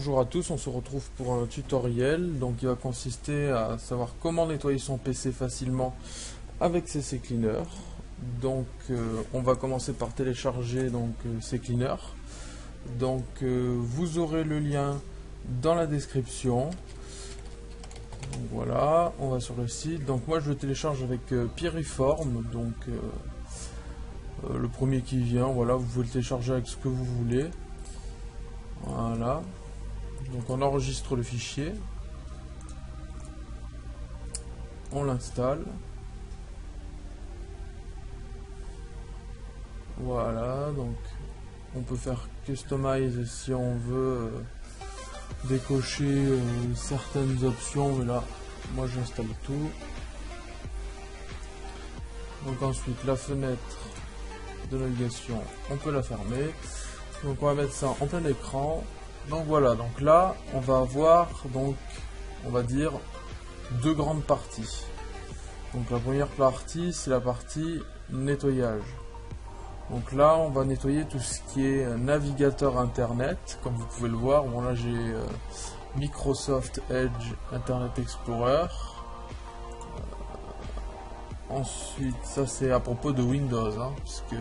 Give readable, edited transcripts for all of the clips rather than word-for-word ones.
Bonjour à tous, on se retrouve pour un tutoriel donc qui va consister à savoir comment nettoyer son PC facilement avec CC Cleaner. Donc on va commencer par télécharger CC Cleaner. Donc vous aurez le lien dans la description. Donc, voilà, on va sur le site. Donc moi je le télécharge avec Piriform, donc le premier qui vient. Voilà, vous pouvez le télécharger avec ce que vous voulez. Voilà. Donc on enregistre le fichier, on l'installe, voilà, donc on peut faire customize si on veut décocher certaines options, mais là moi j'installe tout. Donc ensuite la fenêtre de navigation on peut la fermer, donc on va mettre ça en plein écran. Donc voilà, donc là on va avoir on va dire deux grandes parties. Donc la première partie c'est la partie nettoyage. Donc là on va nettoyer tout ce qui est navigateur internet, comme vous pouvez le voir. Bon là j'ai Microsoft Edge Internet Explorer. Ensuite ça c'est à propos de Windows, puisque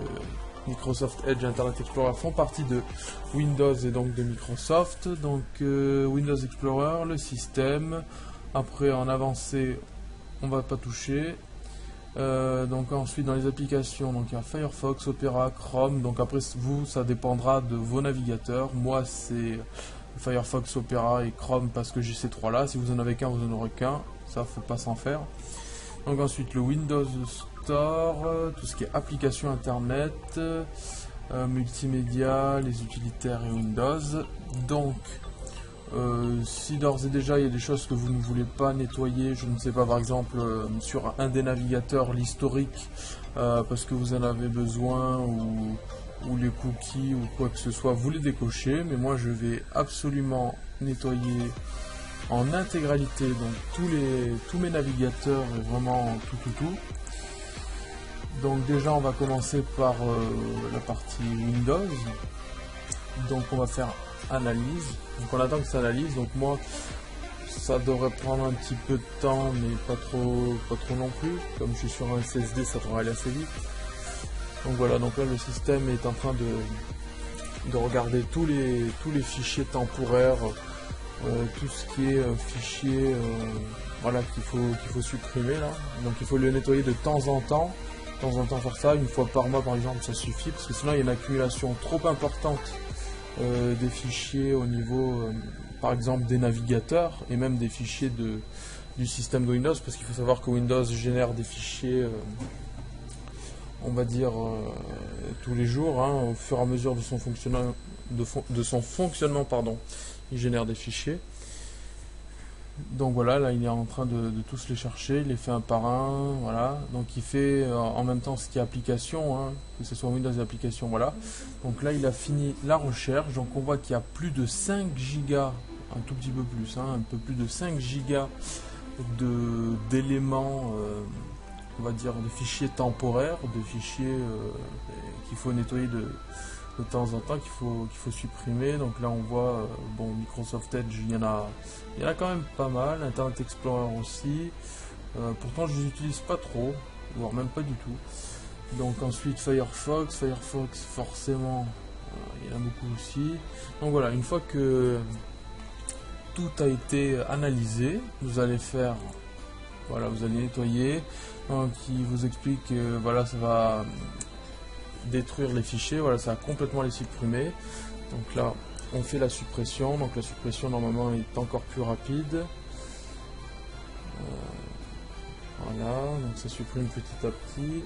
Microsoft Edge Internet Explorer font partie de Windows et donc de Microsoft. Donc Windows Explorer, le système. Après en avancé, on va pas toucher. Donc ensuite dans les applications, donc il y a Firefox, Opera, Chrome. Donc après vous, ça dépendra de vos navigateurs. Moi c'est Firefox, Opera et Chrome parce que j'ai ces trois là. Si vous en avez qu'un, vous en aurez qu'un. Ça faut pas s'en faire. Donc ensuite le Windows Store, tout ce qui est application internet, multimédia, les utilitaires et Windows. Donc si d'ores et déjà il y a des choses que vous ne voulez pas nettoyer, je ne sais pas, par exemple sur un des navigateurs l'historique parce que vous en avez besoin, ou les cookies ou quoi que ce soit, vous les décochez. Mais moi je vais absolument nettoyer en intégralité donc tous mes navigateurs, et vraiment tout. Donc déjà on va commencer par la partie Windows. Donc on va faire analyse, donc on attend que ça analyse. Donc moi ça devrait prendre un petit peu de temps, mais pas trop non plus. Comme je suis sur un SSD, ça devrait aller assez vite. Donc voilà, donc là le système est en train de regarder tous les fichiers temporaires, tout ce qui est fichier voilà, qu'il faut supprimer là. Donc il faut le nettoyer de temps en temps. Faire ça, une fois par mois par exemple, ça suffit, parce que sinon il y a une accumulation trop importante des fichiers au niveau par exemple des navigateurs, et même des fichiers du système de Windows, parce qu'il faut savoir que Windows génère des fichiers on va dire tous les jours, au fur et à mesure de son fonctionnement, pardon, il génère des fichiers. Donc voilà, là il est en train de tous les chercher, il les fait un par un, voilà. Donc il fait en même temps ce qui est application, que ce soit Windows et application, voilà. Donc là il a fini la recherche, donc on voit qu'il y a plus de 5 gigas, un tout petit peu plus, un peu plus de 5 gigas d'éléments, on va dire de fichiers temporaires, de fichiers qu'il faut nettoyer de temps en temps, qu'il faut supprimer. Donc là on voit bon, Microsoft Edge, il y en a quand même pas mal, Internet Explorer aussi, pourtant je les utilise pas trop, voire même pas du tout. Donc ensuite Firefox forcément il y en a beaucoup aussi. Donc voilà, une fois que tout a été analysé, vous allez faire, voilà, vous allez nettoyer. Donc il vous explique que voilà, ça va détruire les fichiers, voilà, ça va complètement les supprimer. Donc là on fait la suppression, donc la suppression normalement est encore plus rapide. Voilà, donc ça supprime petit à petit.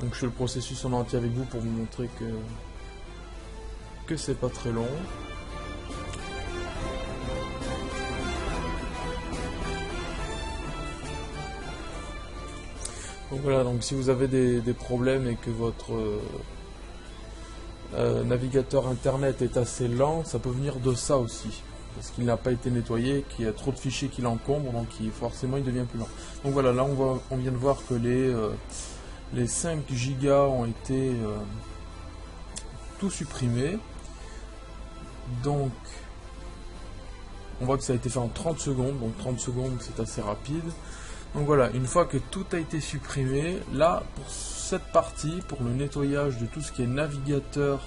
Donc je fais le processus en entier avec vous pour vous montrer que c'est pas très long. Donc voilà, donc si vous avez des problèmes et que votre navigateur internet est assez lent, ça peut venir de ça aussi, parce qu'il n'a pas été nettoyé, qu'il y a trop de fichiers qui l'encombrent, donc forcément il devient plus lent. Donc voilà, là on vient de voir que les 5 gigas ont été tout supprimés. Donc on voit que ça a été fait en 30 secondes, donc 30 secondes c'est assez rapide. Donc voilà, une fois que tout a été supprimé, là pour cette partie, pour le nettoyage de tout ce qui est navigateur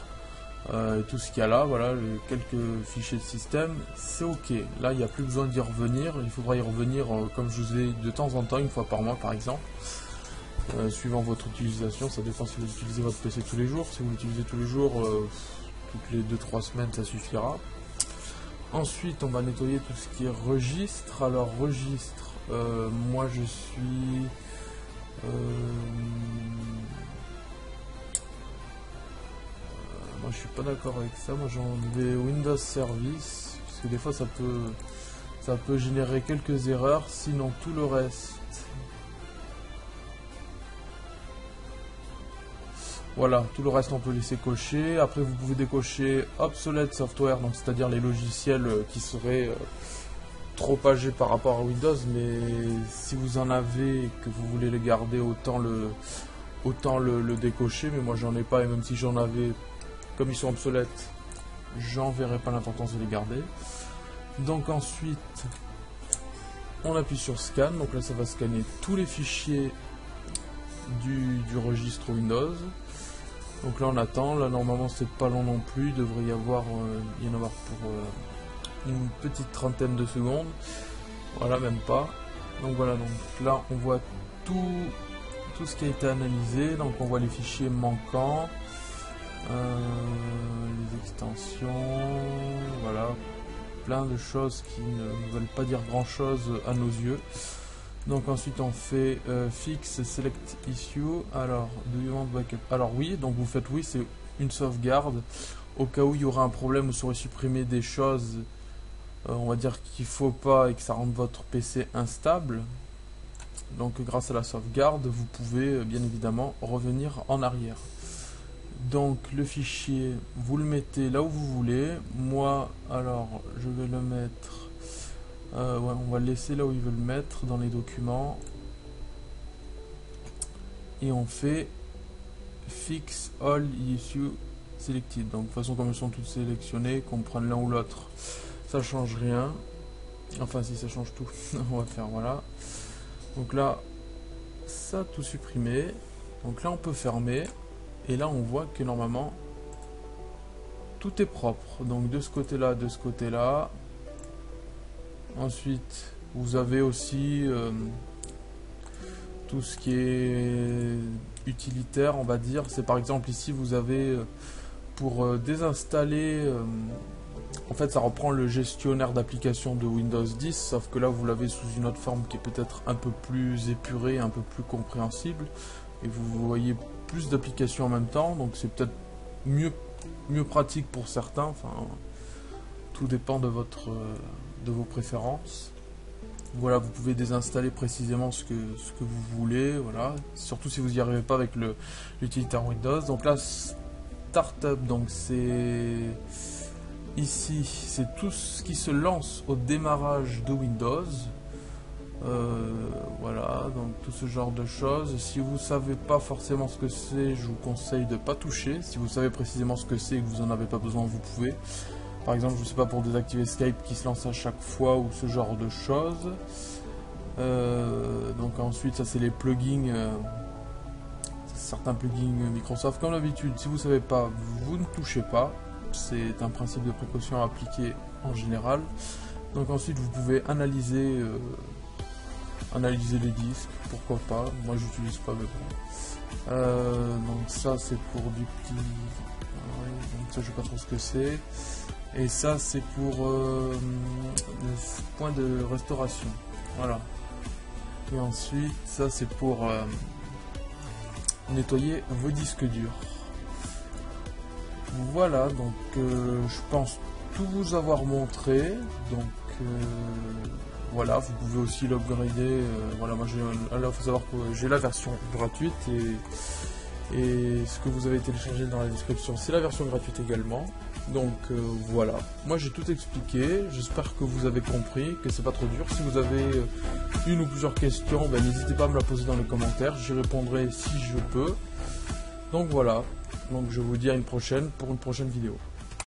et tout ce qu'il y a là, voilà, quelques fichiers de système, c'est ok. Là il n'y a plus besoin d'y revenir, il faudra y revenir comme je vous ai de temps en temps, une fois par mois par exemple. Suivant votre utilisation, ça dépend si vous utilisez votre PC tous les jours. Si vous l'utilisez tous les jours, toutes les 2-3 semaines, ça suffira. Ensuite, on va nettoyer tout ce qui est registre. Alors, registre, moi je suis... moi je suis pas d'accord avec ça. Moi j'ai enlevé Windows Service, parce que des fois ça peut générer quelques erreurs, sinon tout le reste... Voilà, tout le reste on peut laisser cocher. Après vous pouvez décocher Obsolete Software, donc c'est-à-dire les logiciels qui seraient trop âgés par rapport à Windows, mais si vous en avez et que vous voulez les garder, autant le décocher, mais moi j'en ai pas, et même si j'en avais, comme ils sont obsolètes, j'en verrais pas l'importance de les garder. Donc ensuite, on appuie sur Scan, donc là ça va scanner tous les fichiers du registre Windows. Donc là on attend, là normalement c'est pas long non plus, il devrait y en avoir pour une petite trentaine de secondes, voilà, même pas. Donc voilà, donc là on voit tout ce qui a été analysé, donc on voit les fichiers manquants, les extensions, voilà, plein de choses qui ne veulent pas dire grand chose à nos yeux. Donc ensuite on fait fix select issue. Alors do you want backup? Alors oui, donc vous faites oui, c'est une sauvegarde au cas où il y aura un problème, vous aurez supprimé des choses, on va dire qu'il faut pas et que ça rende votre PC instable. Donc grâce à la sauvegarde, vous pouvez bien évidemment revenir en arrière. Donc le fichier, vous le mettez là où vous voulez. Moi, alors je vais le mettre... ouais, on va le laisser là où il veut le mettre, dans les documents. Et on fait Fix All Issue Selected. Donc de toute façon, comme elles sont toutes sélectionnées, qu'on prenne l'un ou l'autre, ça change rien. Enfin, si ça change tout, on va faire voilà. Donc là, ça a tout supprimé. Donc là, on peut fermer. Et là, on voit que normalement, tout est propre. Donc de ce côté-là, de ce côté-là. Ensuite, vous avez aussi tout ce qui est utilitaire, on va dire. C'est par exemple ici, vous avez pour désinstaller, en fait ça reprend le gestionnaire d'application de Windows 10, sauf que là vous l'avez sous une autre forme qui est peut-être un peu plus épurée, un peu plus compréhensible. Et vous voyez plus d'applications en même temps, donc c'est peut-être mieux pratique pour certains. Enfin, tout dépend de vos préférences. Voilà, vous pouvez désinstaller précisément ce que vous voulez, voilà, surtout si vous n'y arrivez pas avec l'utilitaire Windows. Donc là, Startup, donc c'est ici, c'est tout ce qui se lance au démarrage de Windows. Voilà, donc tout ce genre de choses. Si vous savez pas forcément ce que c'est, je vous conseille de pas toucher. Si vous savez précisément ce que c'est et que vous en avez pas besoin, vous pouvez. Par exemple, je sais pas, pour désactiver Skype qui se lance à chaque fois ou ce genre de choses. Donc ensuite, ça c'est les plugins, certains plugins Microsoft. Comme d'habitude, si vous savez pas, vous ne touchez pas. C'est un principe de précaution à appliquer en général. Donc ensuite, vous pouvez analyser les disques, pourquoi pas. Moi, j'utilise pas, mais bon. Donc ça, c'est pour du petit. Ouais, donc ça, je sais pas trop ce que c'est. Et ça, c'est pour le point de restauration. Voilà. Et ensuite, ça, c'est pour nettoyer vos disques durs. Voilà, donc je pense tout vous avoir montré. Donc voilà, vous pouvez aussi l'upgrader. Voilà, moi, il faut savoir que j'ai la version gratuite et ce que vous avez téléchargé dans la description, c'est la version gratuite également. Donc voilà, moi j'ai tout expliqué, j'espère que vous avez compris, que c'est pas trop dur. Si vous avez une ou plusieurs questions, ben, n'hésitez pas à me la poser dans les commentaires, j'y répondrai si je peux. Donc voilà, donc je vous dis à une prochaine pour une prochaine vidéo.